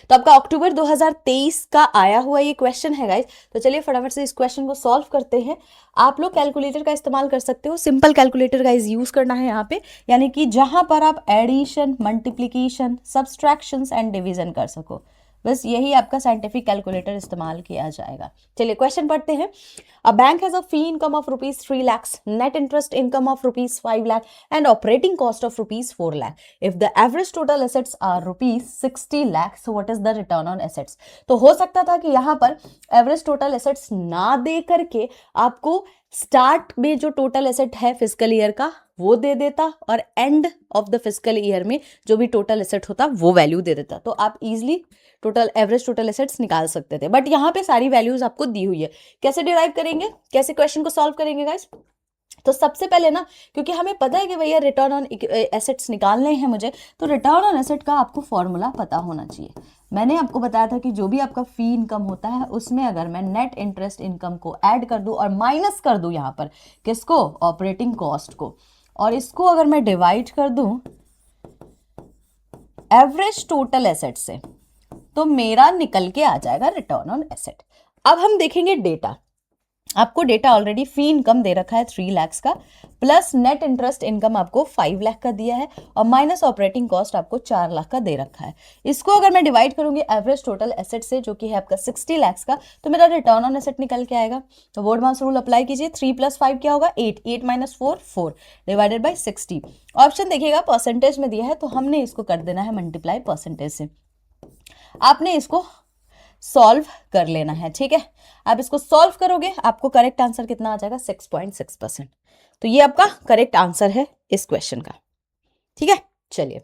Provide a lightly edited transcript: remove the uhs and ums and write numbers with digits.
तो आपका अक्टूबर 2023 का आया हुआ ये क्वेश्चन है गाइस। तो चलिए फटाफट से इस क्वेश्चन को सॉल्व करते हैं। आप लोग कैलकुलेटर का इस्तेमाल कर सकते हो, सिंपल कैलकुलेटर गाइस यूज करना है यहाँ पे, यानी कि जहां पर आप addition, multiplication, subtractions and division कर सको, बस यही आपका साइंटिफिक कैलकुलेटर इस्तेमाल किया जाएगा। चलिए क्वेश्चन पढ़ते हैं। A bank has a fee income of rupees 3 lakhs, net interest income of rupees 5 lakh and operating cost of rupees 4 lakh. If the average total assets are rupees 60 lakh, so what is the return on assets? तो हो सकता था कि यहाँ पर average total assets ना दे करके आपको स्टार्ट में जो टोटल एसेट है फिजिकल ईयर का वो दे देता, और end of the physical year में जो भी टोटल एसेट होता वो वैल्यू दे देता, तो आप easily total average total assets निकाल सकते थे। बट यहाँ पे सारी वैल्यूज आपको दी हुई है। कैसे डिराइव करेंगे, कैसे क्वेश्चन को सॉल्व करेंगे गाइस? तो सबसे पहले ना, क्योंकि हमें पता है कि भैया रिटर्न ऑन एसेट्स निकालने हैं मुझे, तो रिटर्न ऑन एसेट का आपको फॉर्मूला पता होना चाहिए। मैंने आपको बताया था कि जो भी आपका फी इनकम होता है उसमें अगर मैं नेट इंटरेस्ट इनकम को ऐड कर दूं और माइनस कर दूं यहाँ पर किसको, ऑपरेटिंग कॉस्ट को, और इसको अगर मैं डिवाइड कर दूं एवरेज टोटल एसेट से, तो मेरा निकल के आ जाएगा रिटर्न ऑन एसेट। अब हम देखेंगे डेटा। आपको डेटा ऑलरेडी फी इनकम दे रखा है 3 lakhs का, प्लस नेट इंटरेस्ट इनकम आपको 5 lakh का दिया है, और माइनस ऑपरेटिंग कॉस्ट आपको 4 लाख का दे रखा है। इसको अगर मैं डिवाइड करूंगी एवरेज टोटल एसेट से जो कि है आपका 60 lakhs का, तो मेरा रिटर्न ऑन एसेट निकल के आएगा। तो वोर्डमास रूल अप्लाई कीजिए। 3 + 5 क्या होगा, 8, 8 - 4 4 डिवाइडेड बाई 60। ऑप्शन देखिएगा परसेंटेज में दिया है, तो हमने इसको कर देना है मल्टीप्लाई परसेंटेज से। आपने इसको सॉल्व कर लेना है, ठीक है। आप इसको सॉल्व करोगे, आपको करेक्ट आंसर कितना आ जाएगा, 6.6%। तो ये आपका करेक्ट आंसर है इस क्वेश्चन का, ठीक है। चलिए